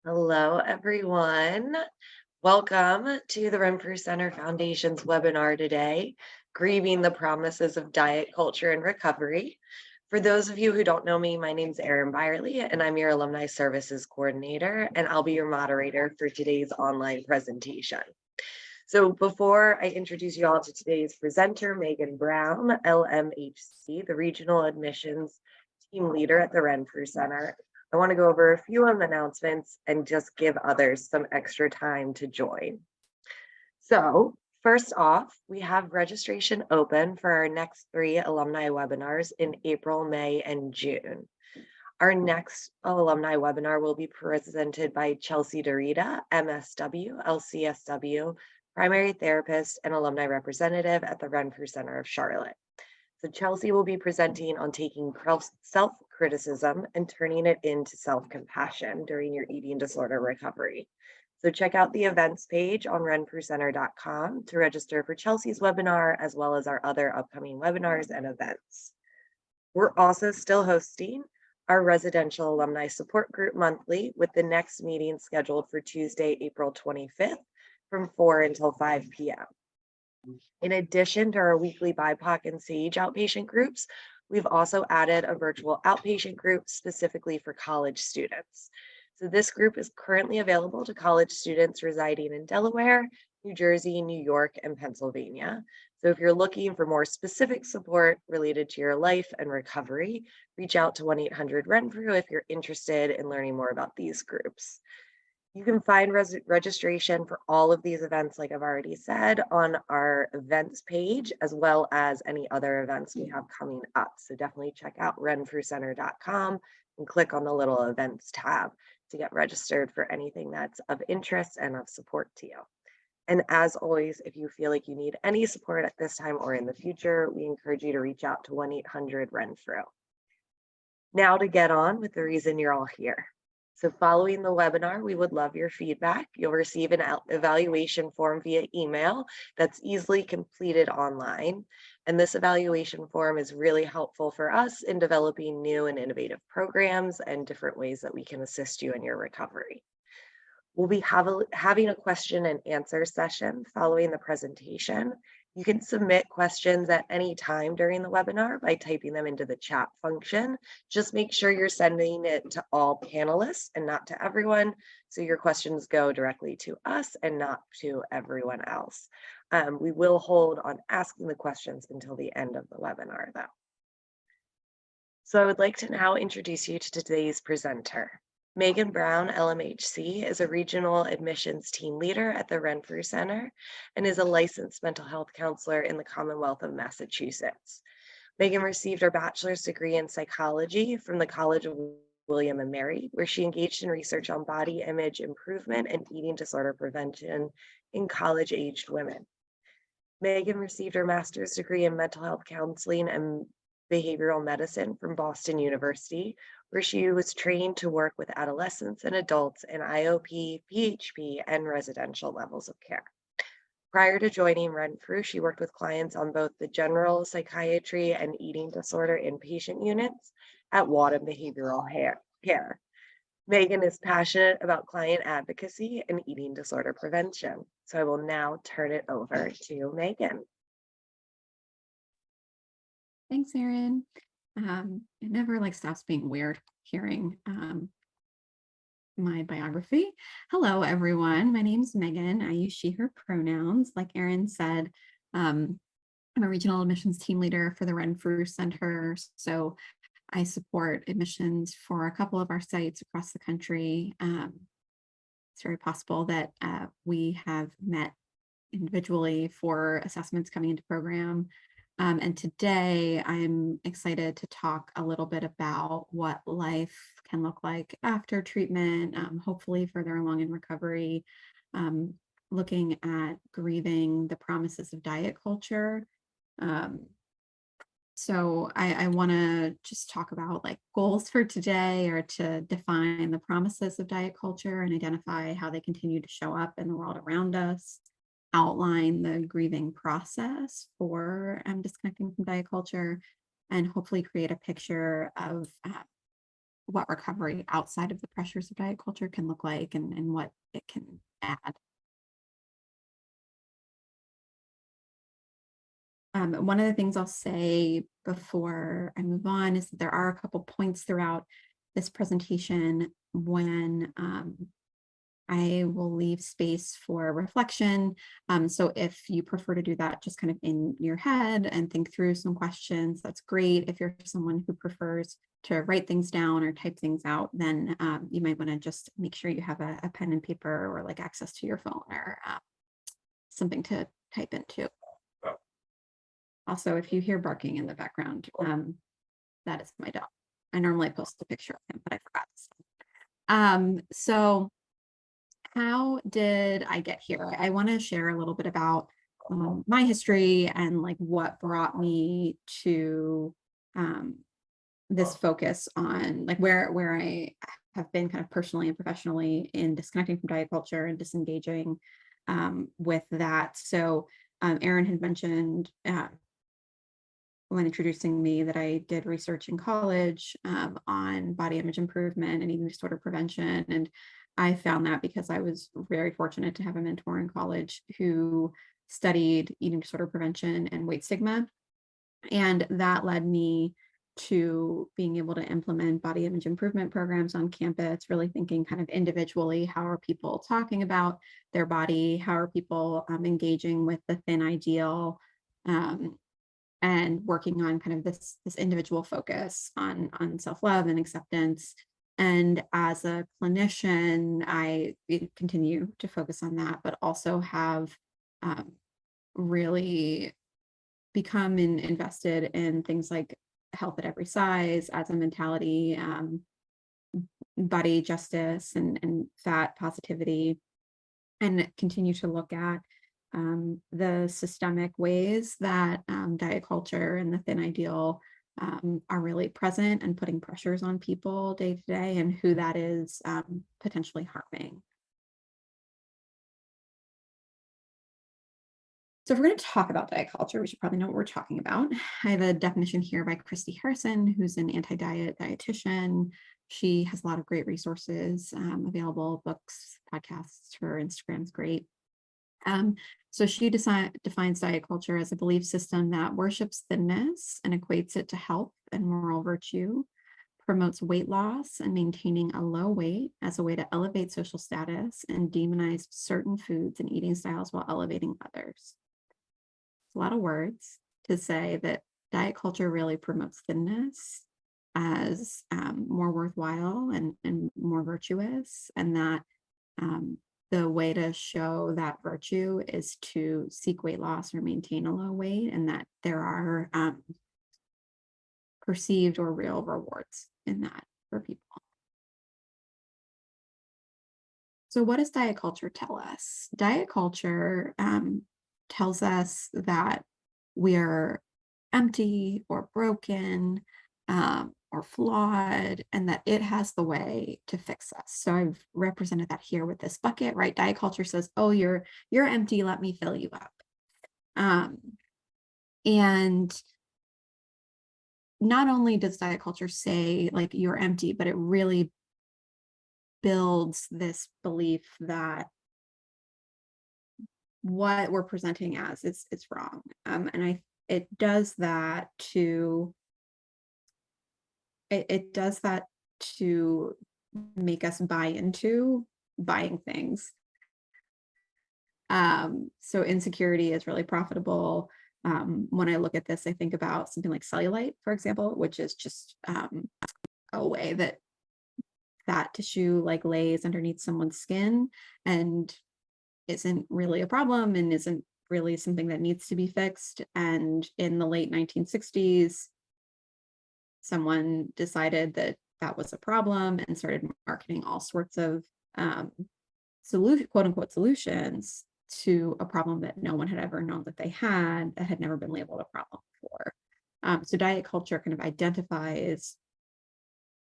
Hello, everyone. Welcome to the Renfrew Center Foundation's webinar today, Grieving the Promises of Diet Culture and Recovery. For those of you who don't know me, my name is Erin Byerly, and I'm your Alumni Services Coordinator, and I'll be your moderator for today's online presentation. So before I introduce you all to today's presenter, Megan Brown, LMHC, the Regional Admissions Team Leader at the Renfrew Center, I want to go over a few announcements and just give others some extra time to join. So first off, we have registration open for our next 3 alumni webinars in April, May, and June. Our next alumni webinar will be presented by Chelsea Dorita, MSW, LCSW, primary therapist and alumni representative at the Renfrew Center of Charlotte. So Chelsea will be presenting on taking self-criticism and turning it into self-compassion during your eating disorder recovery. So check out the events page on renfrewcenter.com to register for Chelsea's webinar, as well as our other upcoming webinars and events. We're also still hosting our residential alumni support group monthly, with the next meeting scheduled for Tuesday, April 25th from 4 until 5 p.m. In addition to our weekly BIPOC and SAGE outpatient groups, we've also added a virtual outpatient group specifically for college students. So this group is currently available to college students residing in Delaware, New Jersey, New York, and Pennsylvania. So if you're looking for more specific support related to your life and recovery, reach out to 1-800-RENFREW if you're interested in learning more about these groups. You can find registration for all of these events, like I've already said, on our events page, as well as any other events we have coming up. So definitely check out renfrewcenter.com and click on the little events tab to get registered for anything that's of interest and of support to you. And as always, if you feel like you need any support at this time or in the future, we encourage you to reach out to 1-800-RENFREW. Now to get on with the reason you're all here. So following the webinar, we would love your feedback. You'll receive an evaluation form via email that's easily completed online. And this evaluation form is really helpful for us in developing new and innovative programs and different ways that we can assist you in your recovery. We'll be having a question and answer session following the presentation. You can submit questions at any time during the webinar by typing them into the chat function. Just make sure you're sending it to all panelists and not to everyone, so your questions go directly to us and not to everyone else. We will hold on asking the questions until the end of the webinar, though. So I would like to now introduce you to today's presenter. Megan Brown, LMHC, is a regional admissions team leader at the Renfrew Center and is a licensed mental health counselor in the Commonwealth of Massachusetts. Megan received her bachelor's degree in psychology from the College of William and Mary, where she engaged in research on body image improvement and eating disorder prevention in college-aged women. Megan received her master's degree in mental health counseling and behavioral medicine from Boston University, where she was trained to work with adolescents and adults in IOP, PHP, and residential levels of care. Prior to joining Renfrew, she worked with clients on both the general psychiatry and eating disorder inpatient units at Wadham Behavioral Care. Megan is passionate about client advocacy and eating disorder prevention. So I will now turn it over to Megan. Thanks, Erin. It never stops being weird hearing my biography. Hello, everyone. My name's Megan. I use she, her pronouns. Like Erin said, I'm a regional admissions team leader for the Renfrew Center. So I support admissions for a couple of our sites across the country. It's very possible that we have met individually for assessments coming into program. And today I'm excited to talk a little bit about what life can look like after treatment, hopefully further along in recovery, looking at grieving the promises of diet culture. So I want to just talk about goals for today, or to define the promises of diet culture and identify how they continue to show up in the world around us, outline the grieving process for disconnecting from diet culture, and hopefully create a picture of what recovery outside of the pressures of diet culture can look like, and what it can add. One of the things I'll say before I move on is that there are a couple points throughout this presentation when I will leave space for reflection. So if you prefer to do that just kind of in your head and think through some questions, that's great. If you're someone who prefers to write things down or type things out, then you might want to just make sure you have a pen and paper, or like access to your phone, or something to type into. Also, if you hear barking in the background, that is my dog. I normally post a picture of him, but I forgot. So how did I get here? I want to share a little bit about my history and like what brought me to this focus on like where I have been kind of personally and professionally in disconnecting from diet culture and disengaging with that. So Erin had mentioned when introducing me that I did research in college on body image improvement and eating disorder prevention. And I found that because I was very fortunate to have a mentor in college who studied eating disorder prevention and weight stigma. And that led me to being able to implement body image improvement programs on campus, really thinking kind of individually, how are people talking about their body? How are people engaging with the thin ideal? And working on kind of this individual focus on self-love and acceptance. And as a clinician, I continue to focus on that, but also have really become invested in things like health at every size as a mentality, body justice, and fat positivity, and continue to look at the systemic ways that diet culture and the thin ideal are really present and putting pressures on people day to day, and who that is potentially harming. So if we're going to talk about diet culture, we should probably know what we're talking about. I have a definition here by Christy Harrison, who's an anti-diet dietitian. She has a lot of great resources available, books, podcasts. Her Instagram's great. So she defines diet culture as a belief system that worships thinness and equates it to health and moral virtue, promotes weight loss and maintaining a low weight as a way to elevate social status, and demonize certain foods and eating styles while elevating others. It's a lot of words to say that diet culture really promotes thinness as more worthwhile and more virtuous, and that the way to show that virtue is to seek weight loss or maintain a low weight, and that there are perceived or real rewards in that for people. So what does diet culture tell us? Diet culture tells us that we're empty or broken or flawed, and that it has the way to fix us. So I've represented that here with this bucket, right? Diet culture says, oh, you're empty, let me fill you up. And not only does diet culture say like you're empty, but it really builds this belief that what we're presenting as is wrong. And it does that to make us buy into buying things. So insecurity is really profitable. When I look at this, I think about something like cellulite, for example, which is just a way that fat tissue like lays underneath someone's skin and isn't really a problem and isn't really something that needs to be fixed. And in the late 1960s, someone decided that that was a problem and started marketing all sorts of quote unquote solutions to a problem that no one had ever known that they had, that had never been labeled a problem before. So diet culture kind of identifies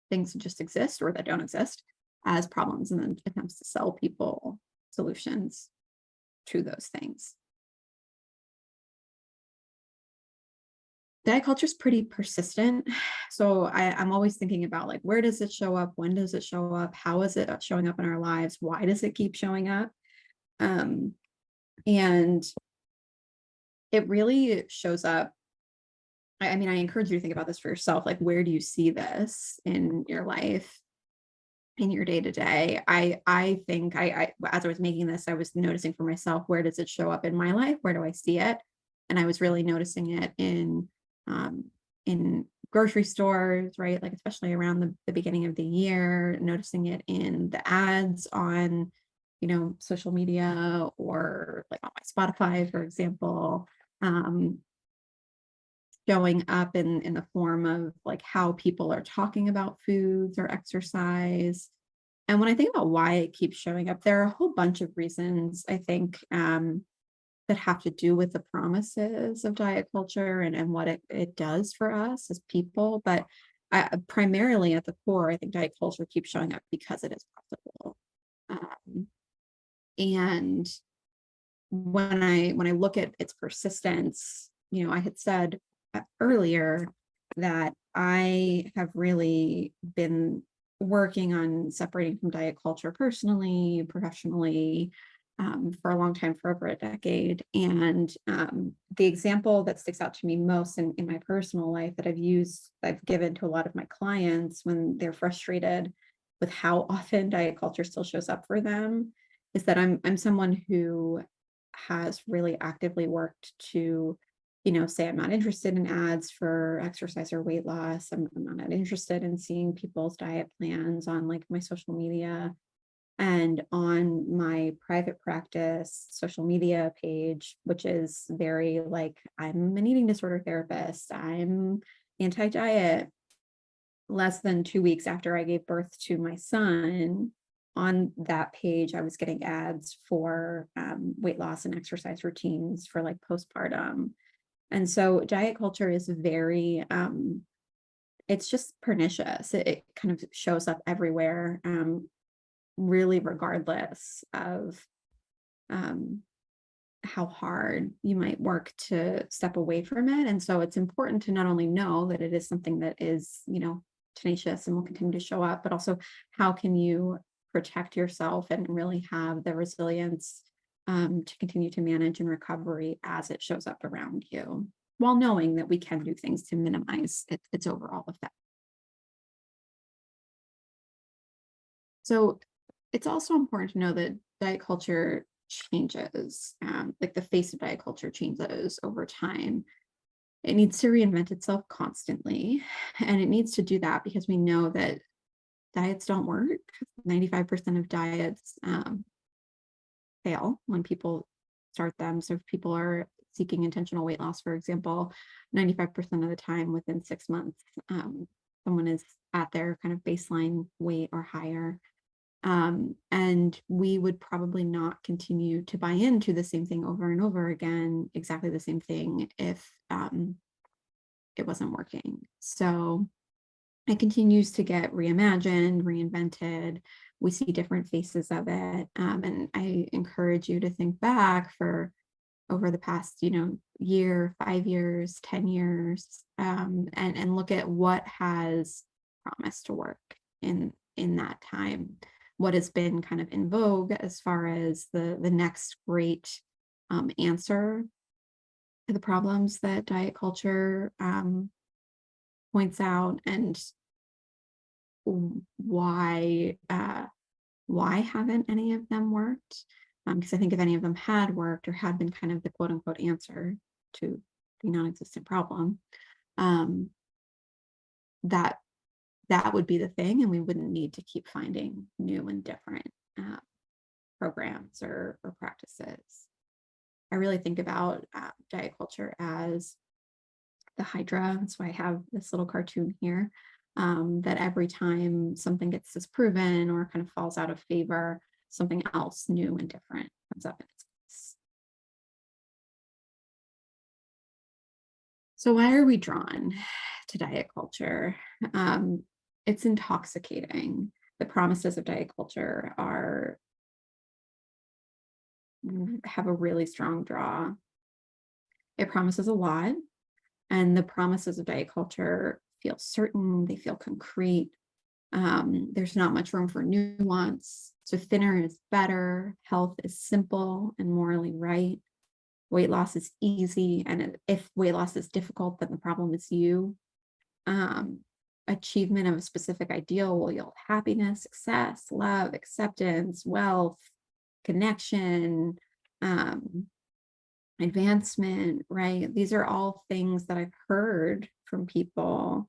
things that just exist or that don't exist as problems, and then attempts to sell people solutions to those things. Diet culture is pretty persistent. So I'm always thinking about like, where does it show up? When does it show up? How is it showing up in our lives? Why does it keep showing up? Um, and it really shows up. I mean, I encourage you to think about this for yourself. Like, where do you see this in your life, in your day to day? I think as I was making this, I was noticing for myself, where does it show up in my life? Where do I see it? And I was really noticing it um, in grocery stores, right? Like especially around the beginning of the year, noticing it in the ads on, social media or like on my Spotify, for example. Um, Showing up in the form of like how people are talking about foods or exercise. And when I think about why it keeps showing up, there are a whole bunch of reasons I think that have to do with the promises of diet culture and what it does for us as people. But primarily at the core, I think diet culture keeps showing up because it is profitable. Um, and when I look at its persistence, I had said earlier that I have really been working on separating from diet culture personally, professionally, for a long time, for over a decade. And the example that sticks out to me most in my personal life that I've given to a lot of my clients when they're frustrated with how often diet culture still shows up for them, is that I'm someone who has really actively worked to, say I'm not interested in ads for exercise or weight loss. I'm not interested in seeing people's diet plans on like my social media. And on my private practice social media page, which is very like, I'm an eating disorder therapist, I'm anti-diet, less than 2 weeks after I gave birth to my son, on that page, I was getting ads for weight loss and exercise routines for like postpartum. And so diet culture is very, it's just pernicious. It kind of shows up everywhere, really, regardless of um, how hard you might work to step away from it. And so it's important to not only know that it is something that is, tenacious and will continue to show up, but also how can you protect yourself and really have the resilience to continue to manage and recovery as it shows up around you, while knowing that we can do things to minimize its overall effect. So it's also important to know that diet culture changes, like the face of diet culture changes over time. It needs to reinvent itself constantly. And it needs to do that because we know that diets don't work. 95% of diets fail when people start them. So if people are seeking intentional weight loss, for example, 95% of the time within 6 months, someone is at their kind of baseline weight or higher. And we would probably not continue to buy into the same thing over and over again, exactly the same thing, if it wasn't working. So it continues to get reimagined, reinvented. We see different faces of it. And I encourage you to think back for over the past, year, 5 years, 10 years, and look at what has promised to work in that time. What has been kind of in vogue as far as the next great answer to the problems that diet culture points out, and why why haven't any of them worked? Because I think if any of them had worked or had been kind of the quote unquote answer to the non-existent problem, um, that that would be the thing, and we wouldn't need to keep finding new and different uh, programs or practices. I really think about diet culture as the Hydra. That's why I have this little cartoon here. That every time something gets disproven or kind of falls out of favor, something else new and different comes up in its place. So why are we drawn to diet culture? Um, it's intoxicating. The promises of diet culture have a really strong draw. It promises a lot. And the promises of diet culture feel certain, they feel concrete. There's not much room for nuance. So thinner is better, health is simple and morally right. Weight loss is easy. And if weight loss is difficult, then the problem is you. Um, Achievement of a specific ideal will yield happiness, success, love, acceptance, wealth, connection, um, advancement, right? These are all things that I've heard from people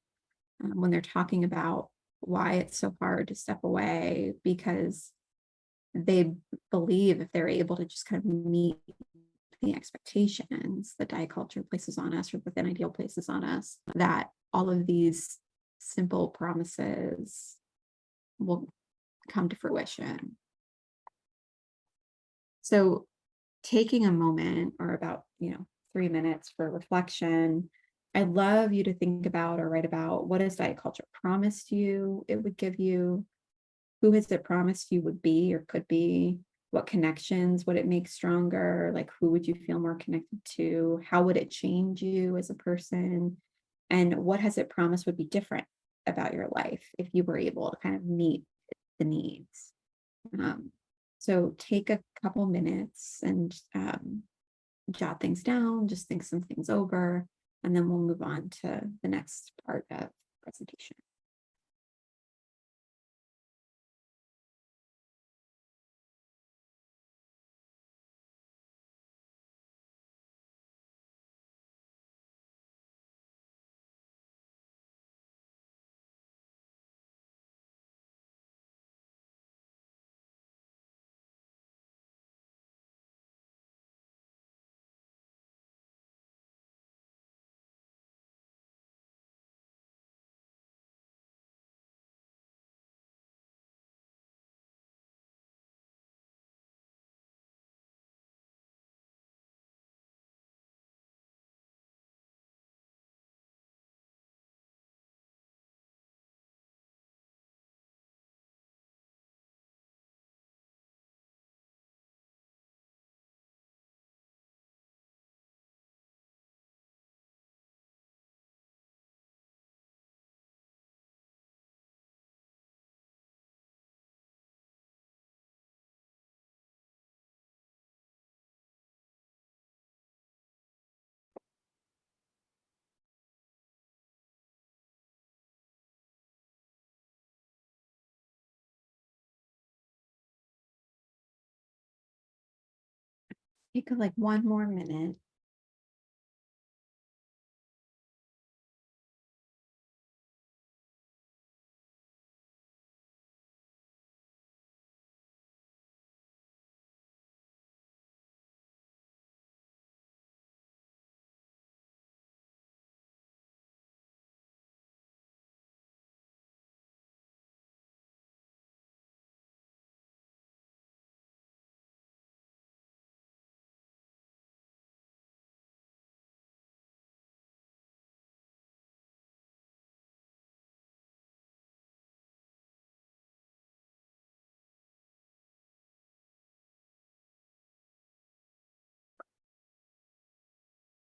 when they're talking about why it's so hard to step away, because they believe if they're able to just kind of meet the expectations that diet culture places on us or the thin ideal places on us, that all of these simple promises will come to fruition. So taking a moment or about 3 minutes for reflection, I'd love you to think about or write about, what has diet culture promised you it would give you? Who has it promised you would be or could be? What connections would it make stronger? Like, who would you feel more connected to? How would it change you as a person? And what has it promised would be different about your life if you were able to kind of meet the needs? Um, so take a couple minutes and jot things down, just think some things over, and then we'll move on to the next part of the presentation. Take like one more minute.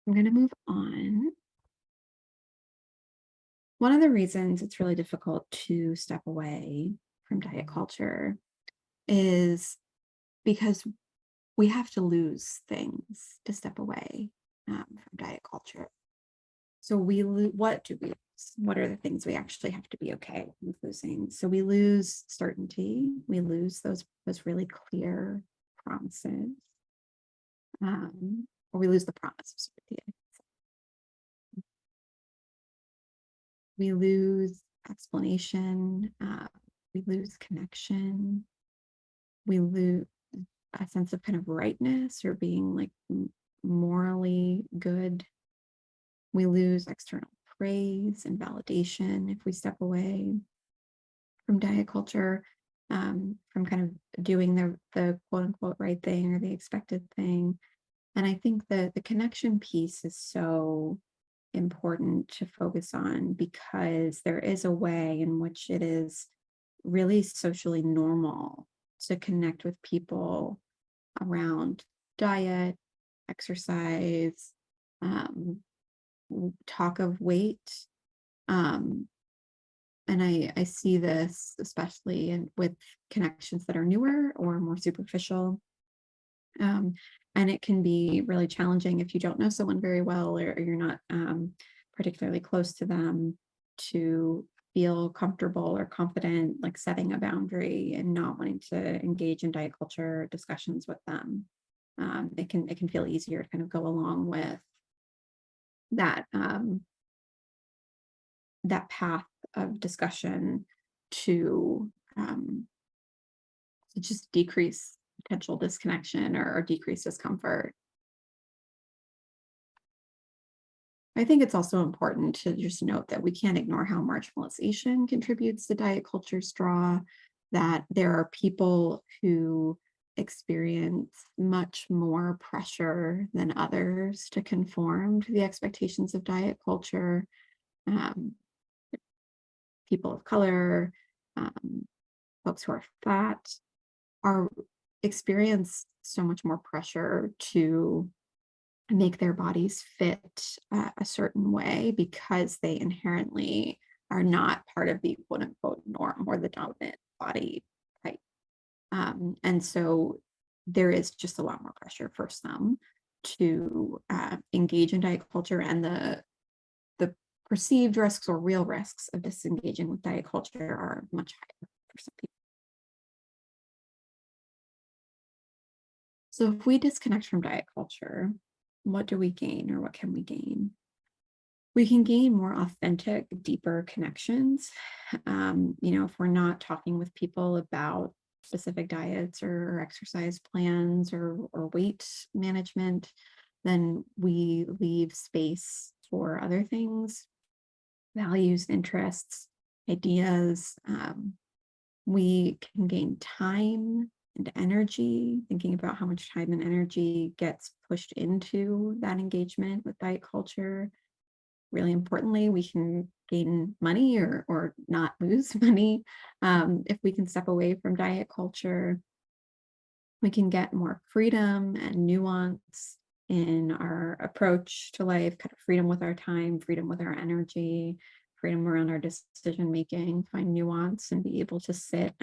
I'm going to move on. One of the reasons it's really difficult to step away from diet culture is because we have to lose things to step away from diet culture. So what do we lose? What are the things we actually have to be okay with losing? So we lose certainty. We lose those really clear promises, or we lose the promise of certainty. We lose explanation. We lose connection. We lose a sense of kind of rightness or being like morally good. We lose external praise and validation if we step away from diet culture, from kind of doing the quote unquote right thing or the expected thing. And I think the connection piece is so important to focus on, because there is a way in which it is really socially normal to connect with people around diet, exercise, um, talk of weight. Um, and I see this especially with connections that are newer or more superficial. Um, and it can be really challenging if you don't know someone very well, or you're not particularly close to them, to feel comfortable or confident, like setting a boundary and not wanting to engage in diet culture discussions with them. It can feel easier to kind of go along with that that path of discussion to um, just decrease potential disconnection or decrease discomfort. I think it's also important to just note that we can't ignore how marginalization contributes to diet culture's draw, that there are people who experience much more pressure than others to conform to the expectations of diet culture. Um, People of color, um, folks who are fat, are experience so much more pressure to make their bodies fit a certain way because they inherently are not part of the quote unquote norm or the dominant body type. And so there is just a lot more pressure for some to engage in diet culture, and the perceived risks or real risks of disengaging with diet culture are much higher for some people. So if we disconnect from diet culture, what do we gain, or what can we gain? We can gain more authentic, deeper connections. If we're not talking with people about specific diets or exercise plans or weight management, then we leave space for other things, values, interests, ideas. We can gain time and energy, thinking about how much time and energy gets pushed into that engagement with diet culture. Really importantly, we can gain money or not lose money if we can step away from diet culture. We can get more freedom and nuance in our approach to life, kind of freedom with our time, freedom with our energy, freedom around our decision making, find nuance and be able to sit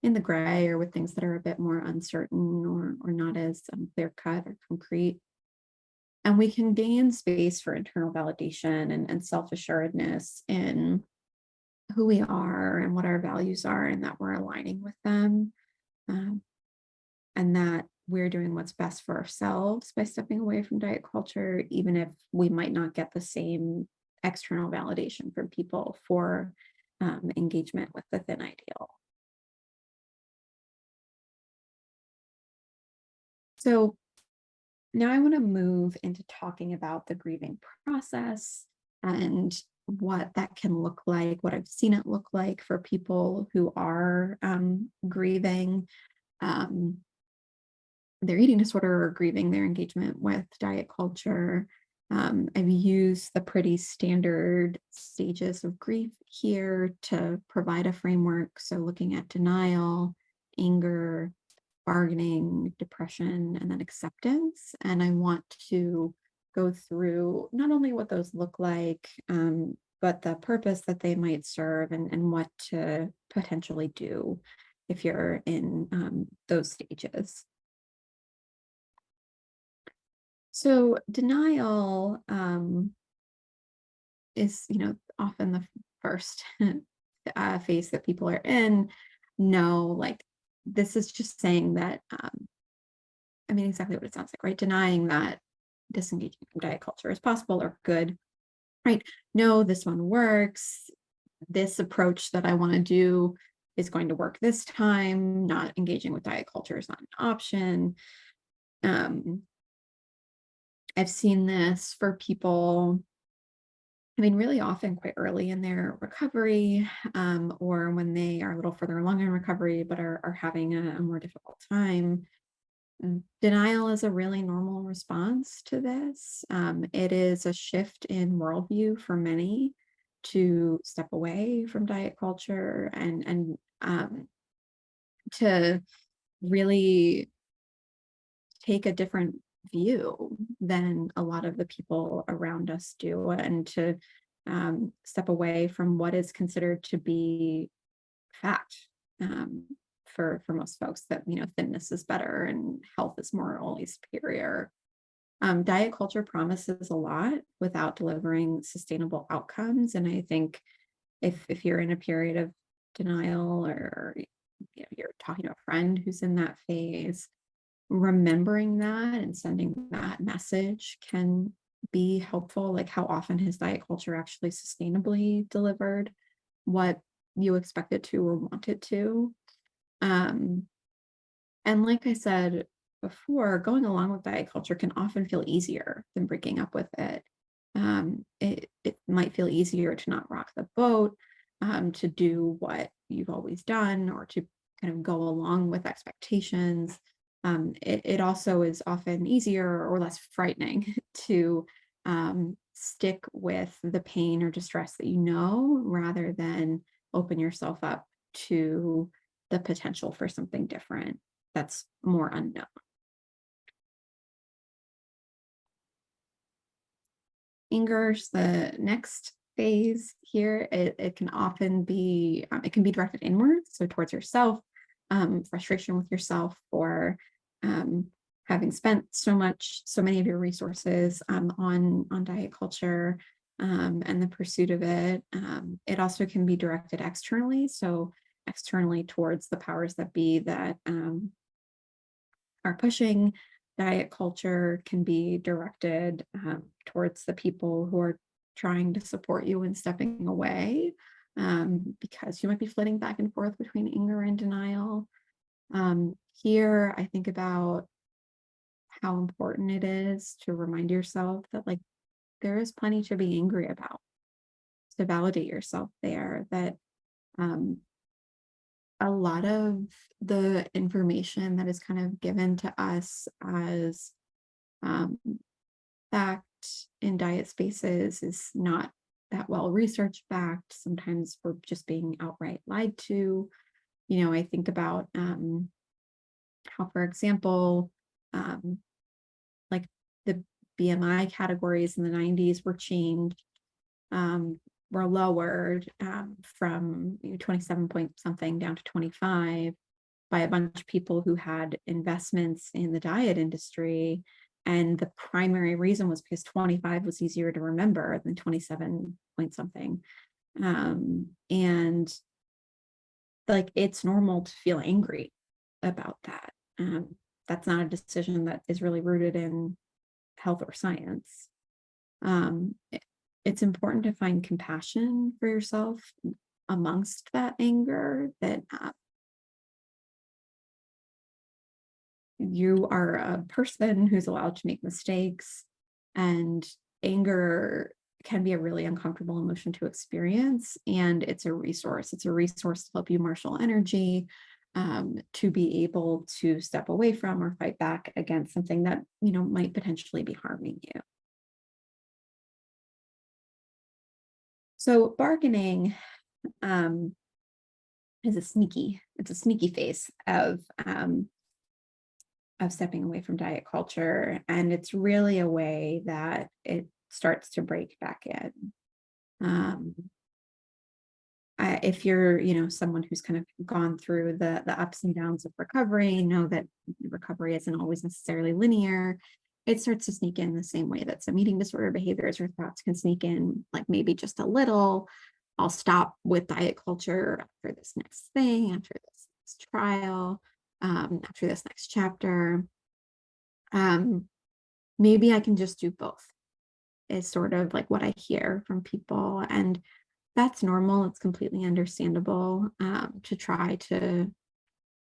in the gray or with things that are a bit more uncertain or not as clear cut or concrete. And we can gain space for internal validation and self-assuredness in who we are and what our values are, and that we're aligning with them, um, and that we're doing what's best for ourselves by stepping away from diet culture, even if we might not get the same external validation from people for engagement with the thin ideal. So now I want to move into talking about the grieving process and what that can look like, what I've seen it look like for people who are grieving um, their eating disorder or grieving their engagement with diet culture. I've used the pretty standard stages of grief here to provide a framework. So looking at denial, anger, bargaining, depression, and then acceptance. And I want to go through not only what those look like, but the purpose that they might serve, and what to potentially do if you're in those stages. So denial is, often the first phase that people are in. No, like this is just saying that exactly what it sounds like, right? Denying that disengaging from diet culture is possible or good, right? No, this one works. This approach that I want to do is going to work this time. Not engaging with diet culture is not an option. Um, I've seen this for people, really often quite early in their recovery, or when they are a little further along in recovery, but are having a more difficult time. Denial is a really normal response to this. It is a shift in worldview for many to step away from diet culture and to really take a different view. than a lot of the people around us do, and to step away from what is considered to be fact. Um, for most folks, that thinness is better and health is morally superior. Diet culture promises a lot without delivering sustainable outcomes, and I think if you're in a period of denial, or you're talking to a friend who's in that phase, remembering that and sending that message can be helpful. Like, how often has diet culture actually sustainably delivered what you expect it to or want it to? Um, and like I said before, going along with diet culture can often feel easier than breaking up with it. It might feel easier to not rock the boat, to do what you've always done, or to kind of go along with expectations. It also is often easier or less frightening to stick with the pain or distress that you know, rather than open yourself up to the potential for something different that's more unknown. Anger's the next phase here. It can often be, it can be directed inwards, so towards yourself, frustration with yourself for um, having spent so many of your resources on diet culture, and the pursuit of it. It also can be directed externally, so externally towards the powers that be that are pushing diet culture, can be directed towards the people who are trying to support you and stepping away, because you might be flitting back and forth between anger and denial. Here, I think about how important it is to remind yourself that, like, there is plenty to be angry about, to validate yourself there, that um, a lot of the information that is kind of given to us as um, fact in diet spaces is not that well researched fact. Sometimes we're just being outright lied to. I think about how, for example, um, like the BMI categories in the 90s were changed, were lowered from 27 point something down to 25 by a bunch of people who had investments in the diet industry. And the primary reason was because 25 was easier to remember than 27 point something. And like, it's normal to feel angry about that. That's not a decision that is really rooted in health or science. It's important to find compassion for yourself amongst that anger, that you are a person who's allowed to make mistakes, and anger can be a really uncomfortable emotion to experience. And it's a resource. It's a resource to help you marshal energy, to be able to step away from or fight back against something that, might potentially be harming you. So bargaining is it's a sneaky phase of stepping away from diet culture. And it's really a way that it starts to break back in. Um, if you're, someone who's kind of gone through the ups and downs of recovery, know that recovery isn't always necessarily linear. It starts to sneak in the same way that some eating disorder behaviors or thoughts can sneak in, like maybe just a little. I'll stop with diet culture after this next thing, after this next trial, after this next chapter. Maybe I can just do both, is sort of like what I hear from people. And that's normal. It's completely understandable, to try to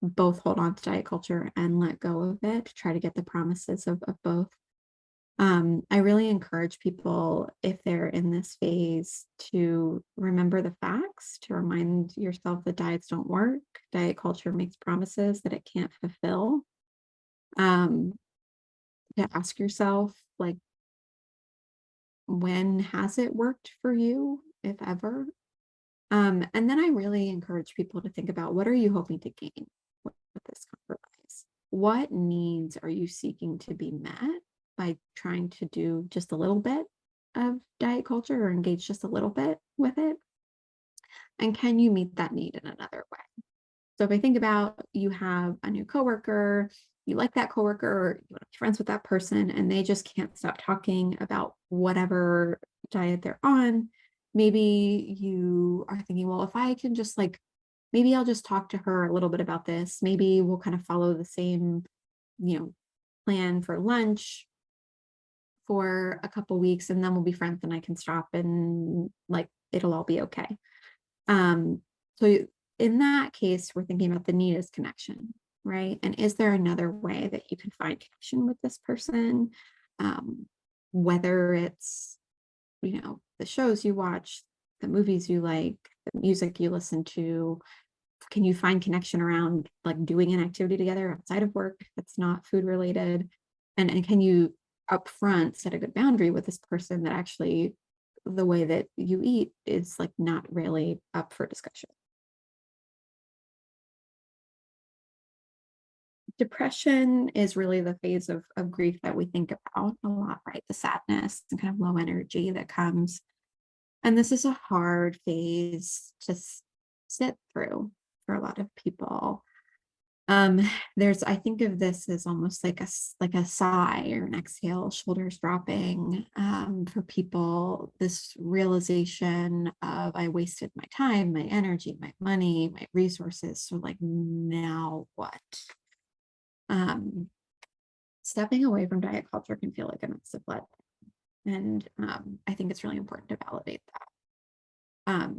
both hold on to diet culture and let go of it, to try to get the promises of both. I really encourage people, if they're in this phase, to remember the facts, to remind yourself that diets don't work. Diet culture makes promises that it can't fulfill. Um, to ask yourself, like, when has it worked for you, if ever? And then I really encourage people to think about, what are you hoping to gain with this compromise? What needs are you seeking to be met by trying to do just a little bit of diet culture or engage just a little bit with it? And can you meet that need in another way? So if I think about you have a new coworker, you like that coworker, or you want to be friends with that person, and they just can't stop talking about whatever diet they're on. Maybe you are thinking, well, if I can just maybe I'll just talk to her a little bit about this. Maybe we'll kind of follow the same, you know, plan for lunch for a couple weeks, and then we'll be friends, and I can stop and it'll all be okay. So in that case, we're thinking about the need is connection, right? And is there another way that you can find connection with this person? Um, Whether it's, the shows you watch, the movies you like, the music you listen to, can you find connection around doing an activity together outside of work that's not food related? And can you upfront set a good boundary with this person that actually the way that you eat is not really up for discussion? Depression is really the phase of grief that we think about a lot, right? The sadness and kind of low energy that comes. And this is a hard phase to sit through for a lot of people. Um, I think of this as almost like a sigh or an exhale, shoulders dropping, for people, this realization of I wasted my time, my energy, my money, my resources. So now what? Um, Stepping away from diet culture can feel like a massive let. And I think it's really important to validate that.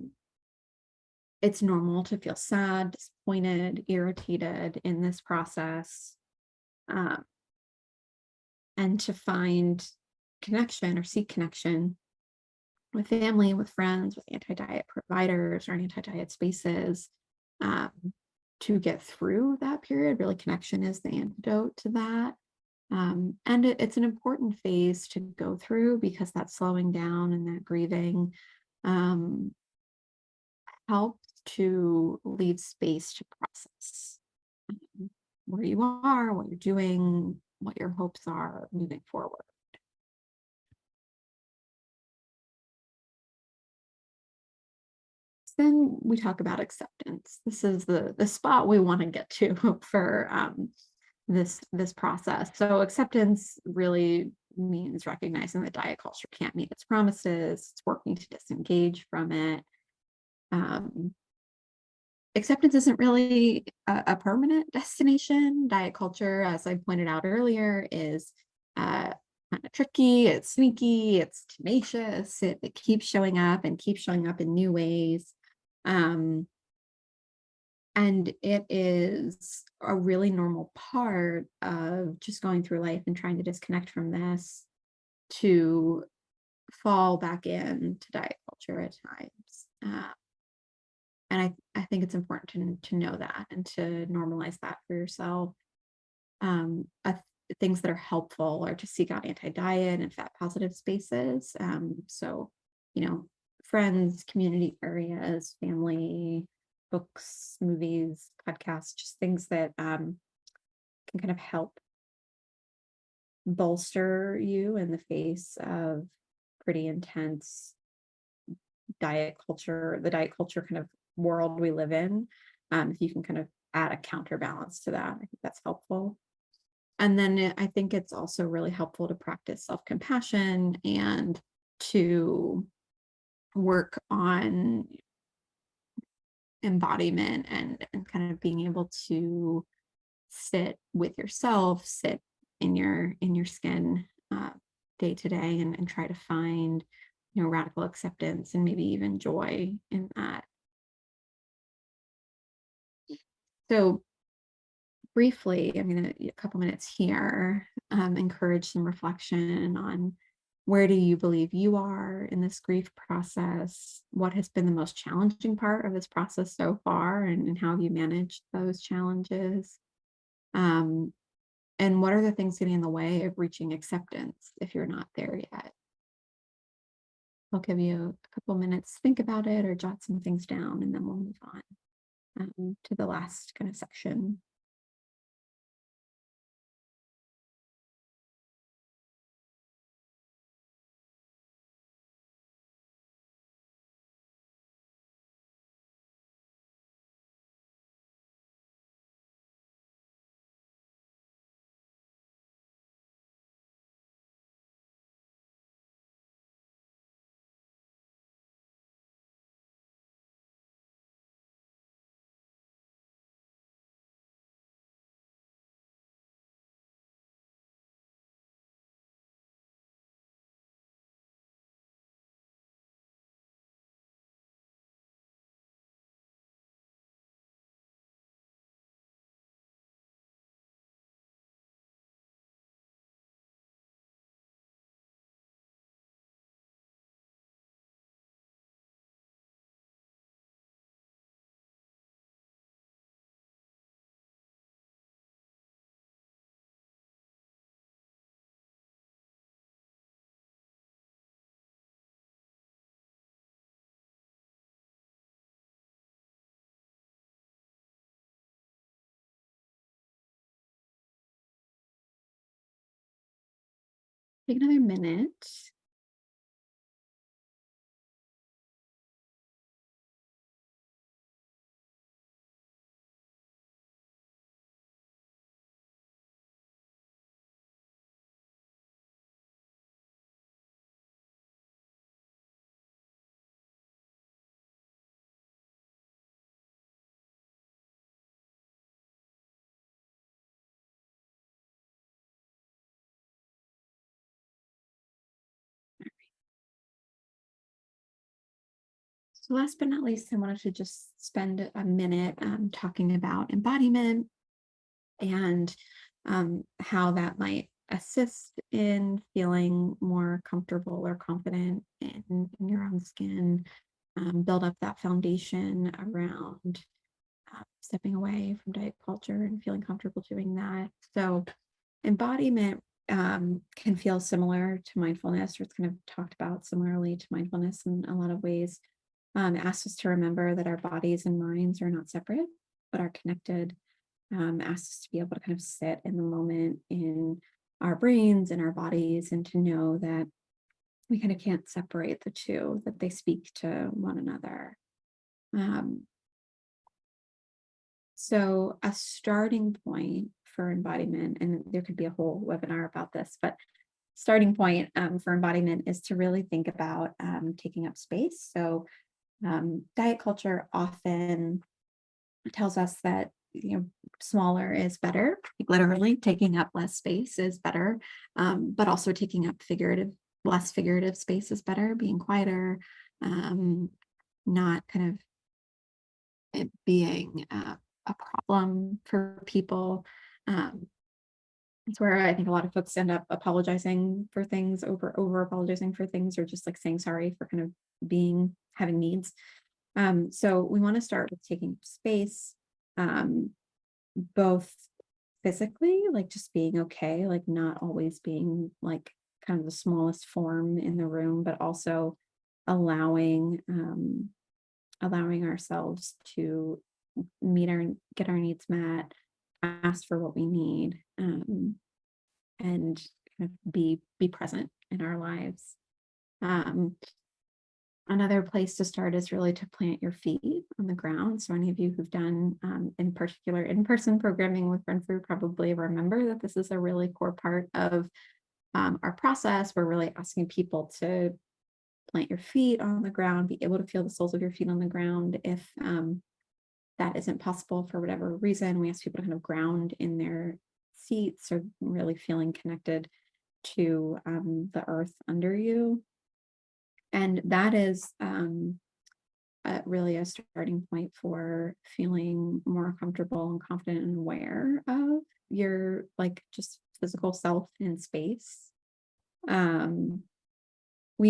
It's normal to feel sad, disappointed, irritated in this process, um, and to find connection or seek connection with family, with friends, with anti-diet providers or anti-diet spaces, um, to get through that period. Really, connection is the antidote to that. And it's an important phase to go through because that slowing down and that grieving um, helps to leave space to process where you are, what you're doing, what your hopes are moving forward. Then we talk about acceptance. This is the spot we want to get to for this process. So acceptance really means recognizing that diet culture can't meet its promises. It's working to disengage from it. Um, Acceptance isn't really a permanent destination. Diet culture, as I pointed out earlier, is kind of tricky, it's sneaky, it's tenacious, it keeps showing up and keeps showing up in new ways. Um, and it is a really normal part of just going through life and trying to disconnect from this to fall back into diet culture at times. And I think it's important to know that and to normalize that for yourself. Things that are helpful are to seek out anti-diet and fat positive spaces. So, friends, community areas, family, books, movies, podcasts, just things that can kind of help bolster you in the face of pretty intense the diet culture kind of world we live in. If you can kind of add a counterbalance to that, I think that's helpful. And then I think it's also really helpful to practice self-compassion and to work on embodiment and kind of being able to sit with yourself, sit in your skin day to day and try to find, radical acceptance and maybe even joy in that. So briefly, I'm going to a couple minutes here, encourage some reflection on where do you believe you are in this grief process? What has been the most challenging part of this process so far, and how have you managed those challenges? Um, and what are the things getting in the way of reaching acceptance if you're not there yet? I'll give you a couple minutes to think about it or jot some things down, and then we'll move on to the last kind of section. Take another minute. So last but not least, I wanted to just spend a minute talking about embodiment and how that might assist in feeling more comfortable or confident in your own skin, build up that foundation around stepping away from diet culture and feeling comfortable doing that. So, embodiment can feel similar to mindfulness, or it's kind of talked about similarly to mindfulness in a lot of ways. It asks us to remember that our bodies and minds are not separate, but are connected. Asks us to be able to kind of sit in the moment in our brains and our bodies and to know that we kind of can't separate the two, that they speak to one another. Um, so, a starting point for embodiment, and there could be a whole webinar about this, but starting point for embodiment is to really think about taking up space. So, diet culture often tells us that smaller is better, like literally taking up less space is better, but also taking up less figurative space is better, being quieter, um, not kind of it being a problem for people. um, it's where I think a lot of folks end up apologizing for things, over apologizing for things, or just like saying sorry for kind of having needs. So we want to start with taking space, um, both physically, like just being okay, like not always being like kind of the smallest form in the room, but also allowing allowing ourselves to get our needs met, ask for what we need, and kind of be present in our lives. Um, Another place to start is really to plant your feet on the ground. So any of you who've done in particular in-person programming with Renfrew probably remember that this is a really core part of our process. We're really asking people to plant your feet on the ground, be able to feel the soles of your feet on the ground. If that isn't possible for whatever reason, we ask people to kind of ground in their seats, or really feeling connected to the earth under you. And that is really a starting point for feeling more comfortable and confident and aware of your like just physical self in space. Um, I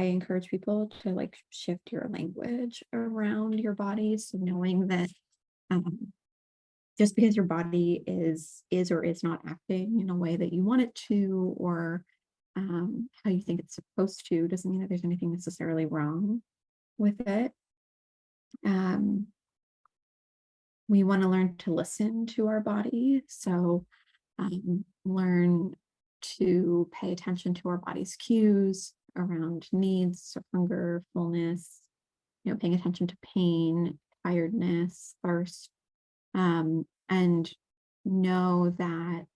encourage people to like shift your language around your body. So knowing that um, just because your body is or is not acting in a way that you want it to, or how you think it's supposed to, doesn't mean that there's anything necessarily wrong with it. Um, we want to learn to listen to our body. So learn to pay attention to our body's cues around needs, so hunger, fullness, paying attention to pain, tiredness, thirst, and know that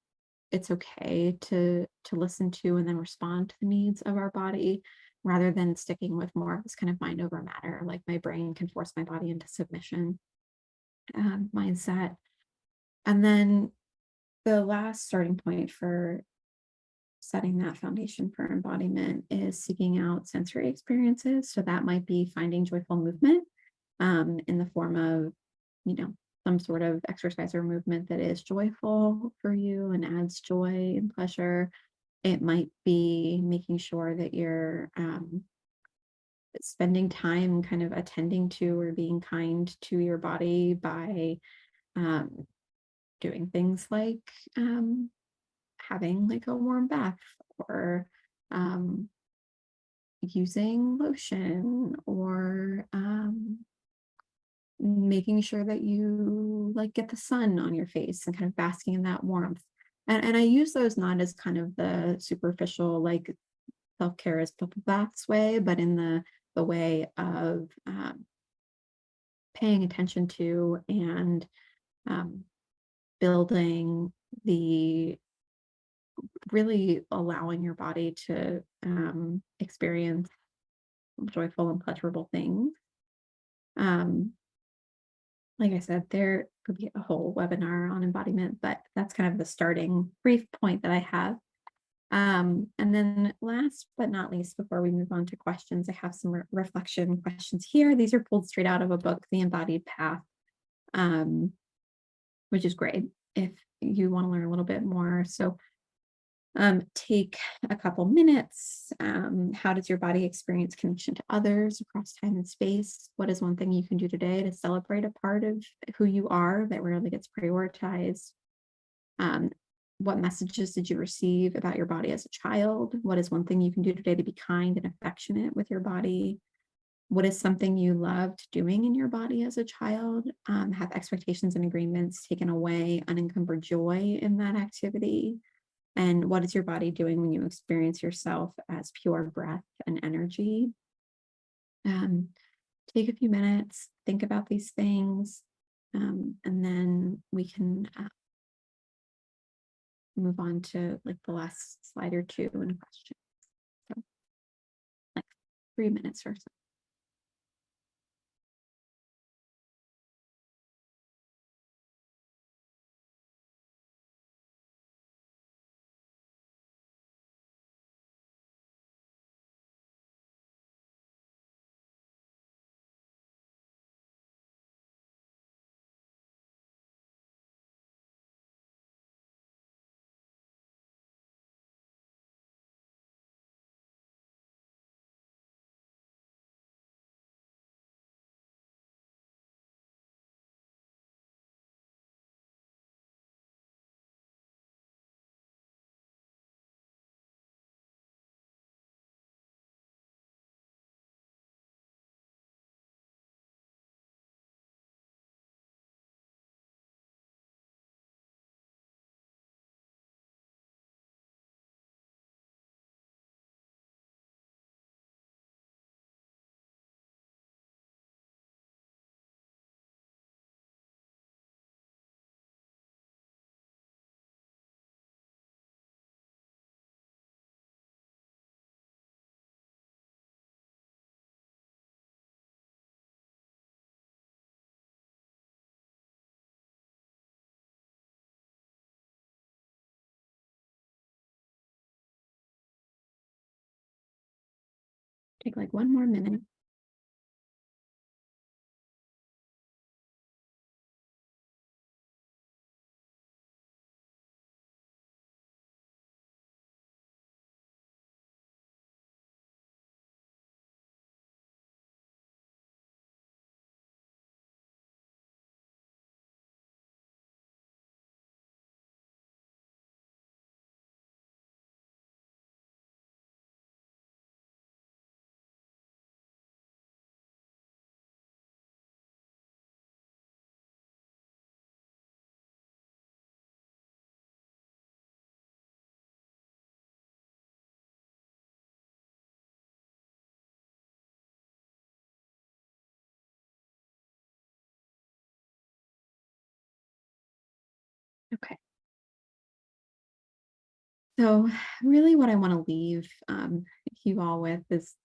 it's okay to listen to and then respond to the needs of our body, rather than sticking with more of this kind of mind over matter, like my brain can force my body into submission mindset. And then the last starting point for setting that foundation for embodiment is seeking out sensory experiences. So that might be finding joyful movement in the form of, some sort of exercise or movement that is joyful for you and adds joy and pleasure. It might be making sure that you're spending time kind of attending to or being kind to your body by um, doing things like having like a warm bath, or using lotion, or making sure that you like get the sun on your face and kind of basking in that warmth. And I use those not as kind of the superficial, like self-care is bubble baths way, but in the way of paying attention to and um, building the really allowing your body to experience joyful and pleasurable things. Um, like I said, there could be a whole webinar on embodiment, but that's kind of the starting brief point that I have. And then last but not least, before we move on to questions, I have some reflection questions here. These are pulled straight out of a book, The Embodied Path, um, which is great if you want to learn a little bit more. So take a couple minutes. How does your body experience connection to others across time and space? What is one thing you can do today to celebrate a part of who you are that rarely gets prioritized? Um, what messages did you receive about your body as a child? What is one thing you can do today to be kind and affectionate with your body? What is something you loved doing in your body as a child? Have expectations and agreements taken away unencumbered joy in that activity? And what is your body doing when you experience yourself as pure breath and energy? Um, Take a few minutes, think about these things, and then we can move on to like the last slide or two and a question. So, like 3 minutes or so. Take like one more minute. Okay. So, really, what I want to leave you all with is,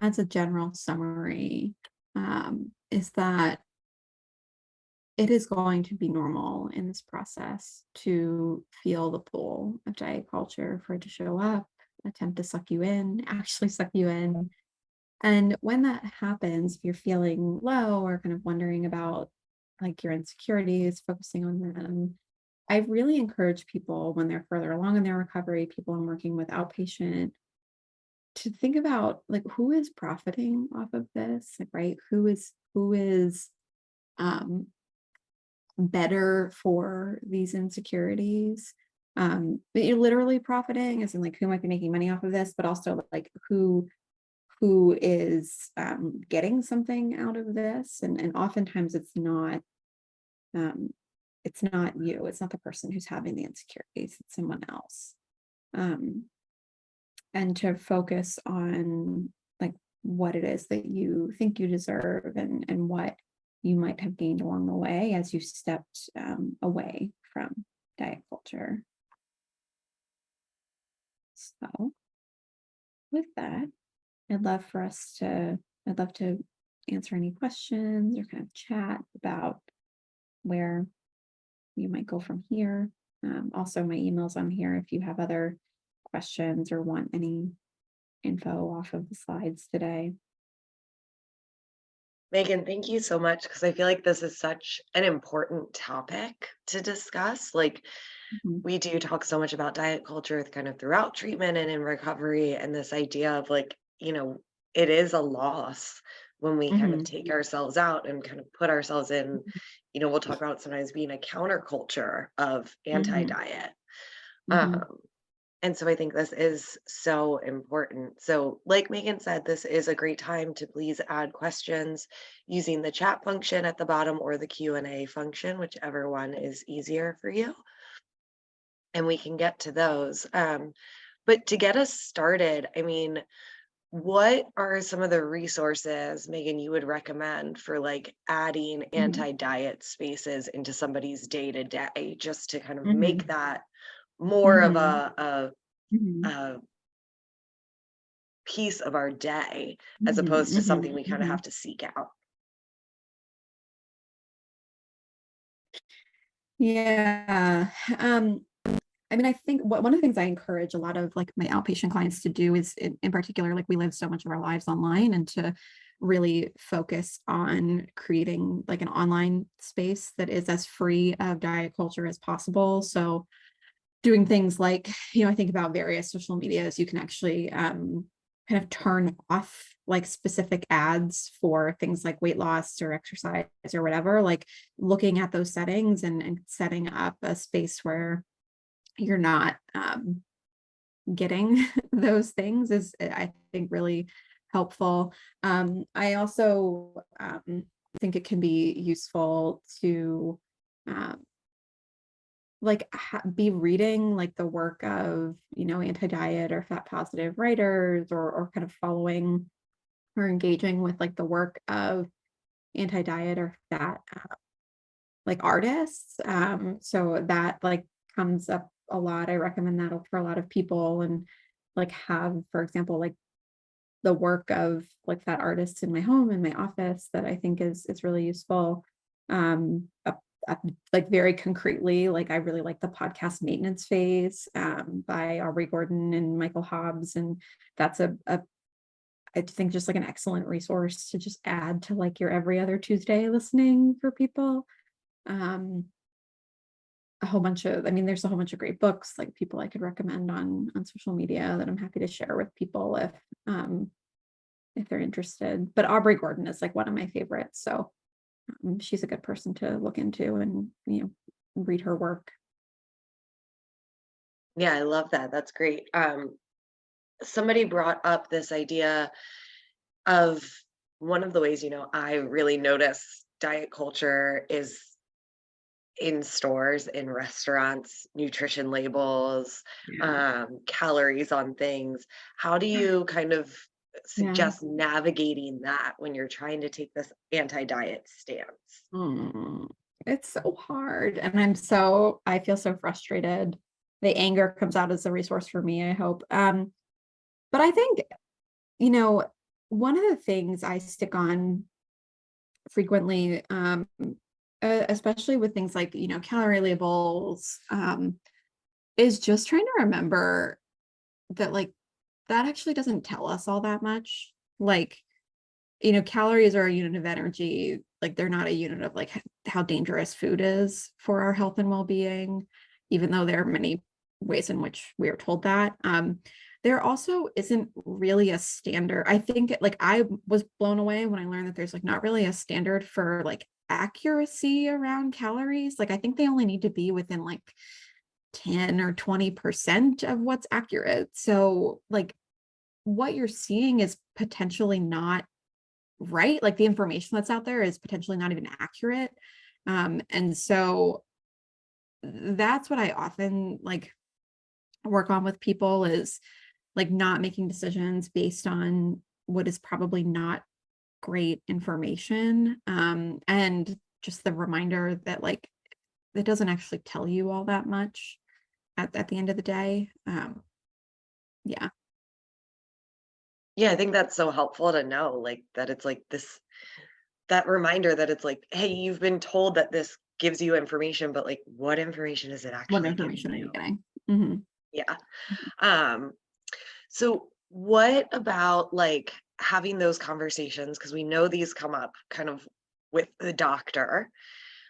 as a general summary, is that it is going to be normal in this process to feel the pull of diet culture, for it to show up, attempt to suck you in, actually suck you in. And when that happens, if you're feeling low or kind of wondering about like your insecurities, focusing on them, I really encourage people when they're further along in their recovery, people I'm working with outpatient, to think about like who is profiting off of this, like, right? Who is um better for these insecurities, but you're literally profiting as in like who might be making money off of this, but also like who is getting something out of this, and oftentimes it's not um it's not you, it's not the person who's having the insecurities, it's someone else. Um, and to focus on like what it is that you think you deserve, and what you might have gained along the way as you stepped away from diet culture. So with that, I'd love to answer any questions or kind of chat about where you might go from here. Also, my email's on here if you have other questions or want any info off of the slides today. Megan, thank you so much because I feel like this is such an important topic to discuss. Like, Mhm, we do talk so much about diet culture kind of throughout treatment and in recovery, and this idea of like, it is a loss when we kind of mhm, take ourselves out and kind of put ourselves in, mhm, we'll talk about sometimes being a counterculture of mhm, anti-diet. mhm, Um, and so I think this is so important. So, like Megan said, this is a great time to please add questions using the chat function at the bottom or the Q&A function, whichever one is easier for you, and we can get to those. But to get us started, I mean, what are some of the resources, Megan, you would recommend for like adding mhm, anti-diet spaces into somebody's day to day, just to kind of make mhm, that more of mhm, a, mhm, a piece of our day as mhm, opposed to something mhm, we kind of mhm. have to seek out? Yeah. I mean, I think one of the things I encourage a lot of like my outpatient clients to do is in particular, like we live so much of our lives online, and to really focus on creating like an online space that is as free of diet culture as possible. So doing things like, I think about various social medias, you can actually kind of turn off like specific ads for things like weight loss or exercise or whatever, like looking at those settings, and setting up a space where you're not getting those things is, I think, really helpful. I also think it can be useful to um, like be reading like the work of anti-diet or fat positive writers, or kind of following or engaging with like the work of anti-diet or fat like artists. So that like comes up a lot. I recommend that for a lot of people, and like have, for example, like the work of like fat artists in my home, in my office, that I think is really useful. Like very concretely, like I really like the podcast Maintenance Phase by Aubrey Gordon and Michael Hobbs, and that's a I think just like an excellent resource to just add to like your every other Tuesday listening for people. Um, a whole bunch of, I mean, there's a whole bunch of great books, like people I could recommend on social media that I'm happy to share with people um if they're interested. But Aubrey Gordon is like one of my favorites. So she's a good person to look into, and read her work. Yeah, I love that. That's great. Somebody brought up this idea of one of the ways, I really notice diet culture is in stores, in restaurants, nutrition labels, Yeah. calories on things. How do you kind of Yeah. suggest navigating that when you're trying to take this anti-diet stance? Mm. It's so hard. And I feel so frustrated. The anger comes out as a resource for me, I hope. But I think, you know, one of the things I stick on frequently, especially with things like, calorie labels, is just trying to remember that like that actually doesn't tell us all that much. Like, calories are a unit of energy. Like they're not a unit of like how dangerous food is for our health and well-being, even though there are many ways in which we are told that. There also isn't really a standard. I think like I was blown away when I learned that there's like not really a standard for like accuracy around calories. Like I think they only need to be within like 10 or 20% of what's accurate. So like what you're seeing is potentially not right. Like the information that's out there is potentially not even accurate. And so that's what I often like work on with people, is like not making decisions based on what is probably not great information. And just the reminder that like it doesn't actually tell you all that much at the end of the day. Yeah. Yeah, I think that's so helpful to know, like, that it's like this that reminder that it's like, "Hey, you've been told that this gives you information, but, like, what information is it What actually giving information are you you?" getting? Hmm. Yeah. Um, so what about, like, having those conversations? Because we know these come up kind of with the doctor,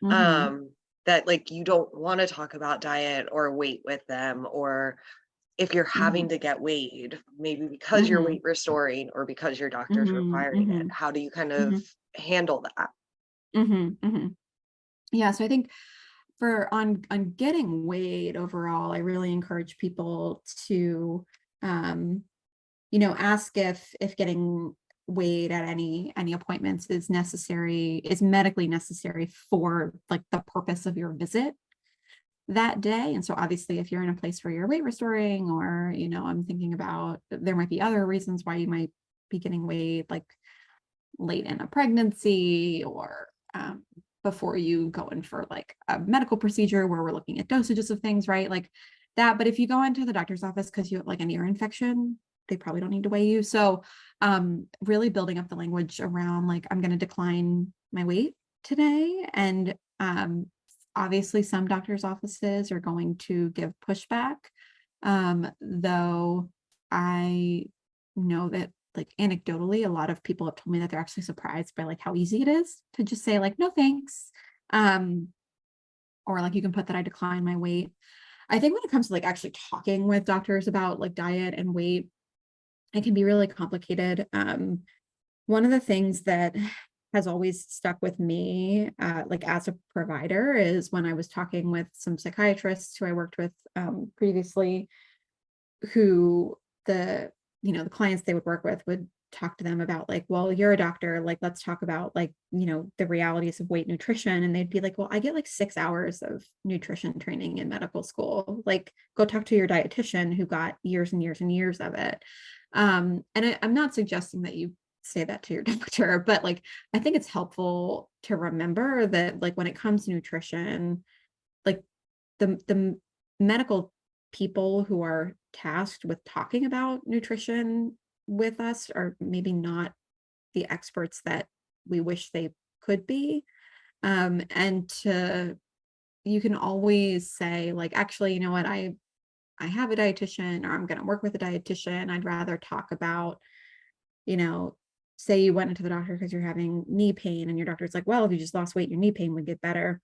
Hmm. um, that, like, you don't wanna talk about diet or weight with them, or if you're having Hmm. to get weighed, maybe because you're Hmm. weight restoring or because your doctor's Hmm. requiring it, Hmm. how do you kind of Hmm. handle that? Hmm. Hmm. Yeah. So I think for on getting weighed overall, I really encourage people to um, ask if getting weighed at any appointments is medically necessary for like the purpose of your visit that day. And so obviously if you're in a place where you're weight restoring, or I'm thinking about, there might be other reasons why you might be getting weighed, like late in a pregnancy, or before you go in for like a medical procedure where we're looking at dosages of things, right? Like that. But if you go into the doctor's office because you have like an ear infection, they probably don't need to weigh you. So really building up the language around like, I'm going to decline my weight today. And obviously some doctor's offices are going to give pushback. Though I know that like anecdotally, a lot of people have told me that they're actually surprised by like how easy it is to just say like, no, thanks. Um, or like you can put that I decline my weight. I think when it comes to like actually talking with doctors about like diet and weight, it can be really complicated. One of the things that has always stuck with me, like as a provider, is when I was talking with some psychiatrists who I worked with previously, who the clients they would work with would talk to them about like, well, you're a doctor, like let's talk about like the realities of weight nutrition. And they'd be like, well, I get like 6 hours of nutrition training in medical school, like go talk to your dietitian who got years and years and years of it. I'm not suggesting that you say that to your doctor, but like I think it's helpful to remember that like when it comes to nutrition, like the medical people who are tasked with talking about nutrition with us are maybe not the experts that we wish they could be. And to You can always say like, actually, you know what, I have a dietitian, or I'm going to work with a dietitian. I'd rather talk about, you know, say you went into the doctor because you're having knee pain and your doctor's like, well, if you just lost weight, your knee pain would get better.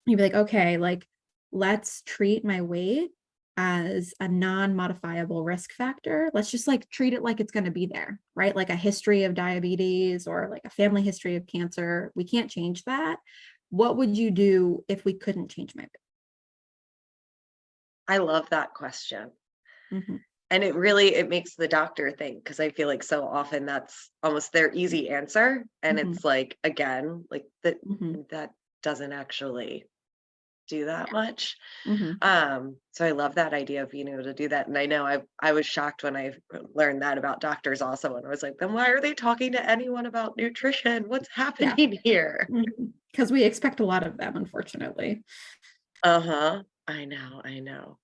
You'd be like, okay, like let's treat my weight as a non-modifiable risk factor. Let's just like treat it like it's going to be there, right? Like a history of diabetes or like a family history of cancer. We can't change that. What would you do if we couldn't change my I love that question. weight? Hmm. And it makes the doctor think, because I feel like so often that's almost their easy answer, and Hmm. it's like, again, like, Hmm. that doesn't actually do that much. Hmm. So I love that idea of being able to do that, and I know I was shocked when I learned that about doctors also, and I was like, "Then why are they talking to anyone about nutrition? What's Yeah. happening here?" Because we expect a lot of them, unfortunately. Uh-huh. I know.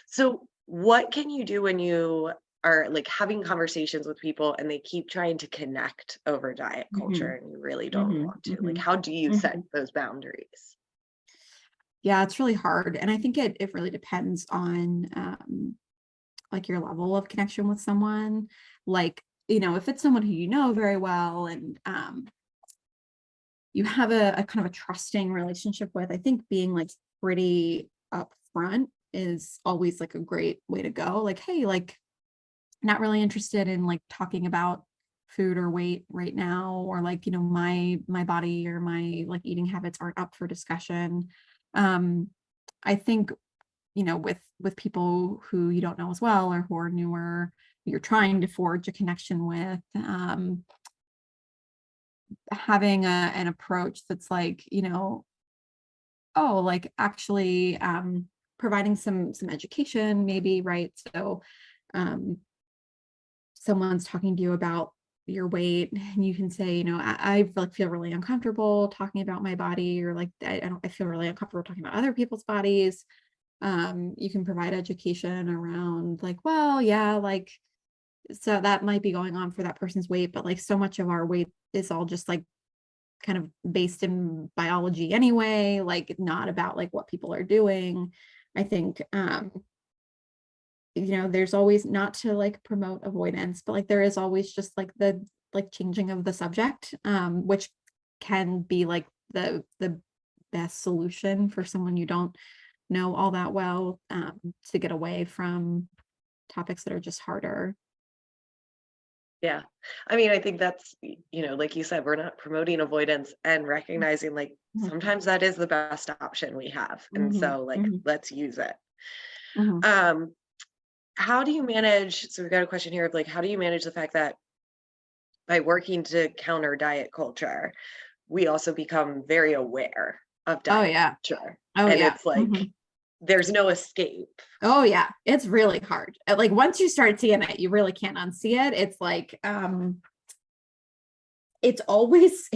So, what can you do when you are like having conversations with people and they keep trying to connect over diet culture Hmm. and you really don't Hmm. want to? Like, Hmm. how do you set Hmm. those boundaries? Yeah, it's really hard. And I think it really depends on like your level of connection with someone. Like, if it's someone who you know very well, and you have a kind of a trusting relationship with, I think being like pretty upfront is always like a great way to go. Like, hey, like not really interested in like talking about food or weight right now, or like, my body or my like eating habits aren't up for discussion. I think with people who you don't know as well, or who are newer, you're trying to forge a connection with, having an approach that's like, oh, like actually providing some education maybe, right? So um someone's talking to you about your weight and you can say, I like feel really uncomfortable talking about my body, or like I feel really uncomfortable talking about other people's bodies. You can provide education around like, well, yeah, like, so that might be going on for that person's weight, but like so much of our weight is all just like kind of based in biology anyway, like not about like what people are doing. I think there's always, not to like promote avoidance, but like there is always just like the like changing of the subject, which can be like the best solution for someone you don't know all that well, to get away from topics that are just harder. Yeah. I mean, I think that's, like you said, we're not promoting avoidance and recognizing like Mhm, sometimes that is the best option we have. And mhm, so like mhm, let's use it. mhm. Um, how do you manage? So we've got a question here of like, how do you manage the fact that by working to counter diet culture, we also become very aware of Oh diet yeah. culture? Oh And yeah. it's like Mhm. there's no escape. Oh yeah. It's really hard. Like once you start seeing it, you really can't unsee it. It's like it's always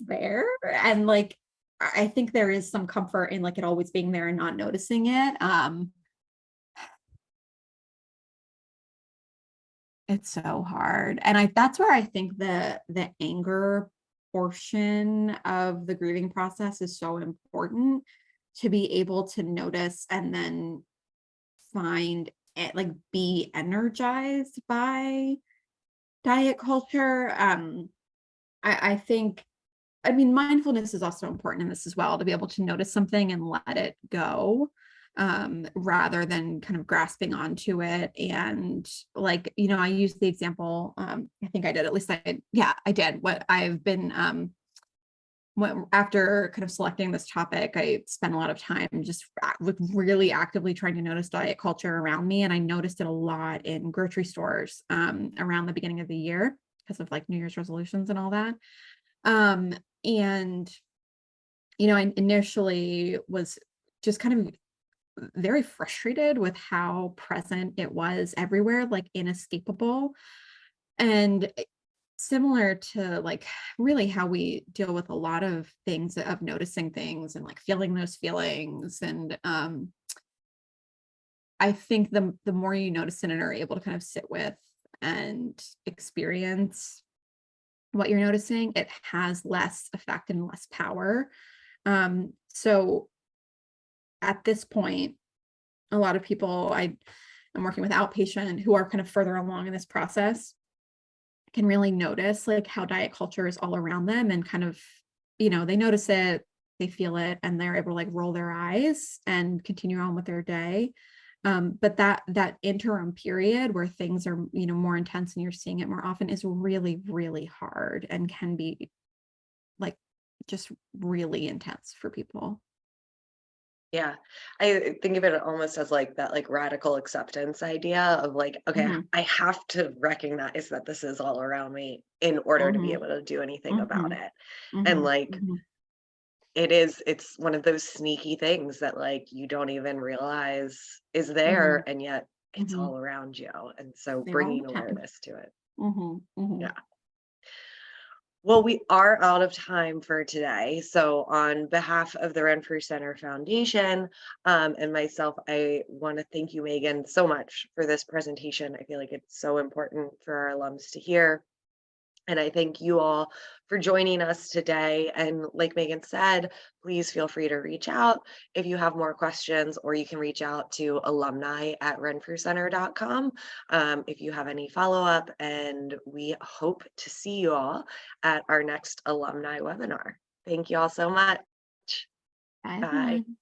there, and like I think there is some comfort in like it always being there and not noticing it. It's so hard, and that's where I think the anger portion of the grieving process is so important, to be able to notice and then find it, like be energized by diet culture. I think, I mean, mindfulness is also important in this as well, to be able to notice something and let it go, rather than kind of grasping onto it. And like, I use the example, I think I did, at least yeah, I did. What I've been, after kind of selecting this topic, I spent a lot of time just like really actively trying to notice diet culture around me. And I noticed it a lot in grocery stores, around the beginning of the year, because of like New Year's resolutions and all that. Um, and I initially was just kind of very frustrated with how present it was everywhere, like inescapable. And similar to like really how we deal with a lot of things, of noticing things and like feeling those feelings. And I think the more you notice it and are able to kind of sit with and experience what you're noticing, it has less effect and less power. So at this point, a lot of people I'm working with outpatient who are kind of further along in this process can really notice like how diet culture is all around them, and kind of, they notice it, they feel it, and they're able to like roll their eyes and continue on with their day. But that interim period where things are, more intense and you're seeing it more often, is really, really hard and can be like just really intense for people. Yeah. I think of it almost as like that like radical acceptance idea of like, okay, Mhm, I have to recognize that this is all around me in order to be mhm, able to do anything about mhm, it. And mhm, like mhm, it's one of those sneaky things that like you don't even realize is there mhm, and yet it's mhm. all around you. And so There all bringing the time. awareness to it. Mhm, Yeah. mhm. Well, we are out of time for today. So, on behalf of the Renfrew Center Foundation and myself, I want to thank you, Megan, so much for this presentation. I feel like it's so important for our alums to hear. And I thank you all for joining us today. And like Megan said, please feel free to reach out if you have more questions, or you can reach out to alumni@renfrewcenter.com if you have any follow up. And we hope to see you all at our next alumni webinar. Thank you all so much. Bye, Bye. everyone.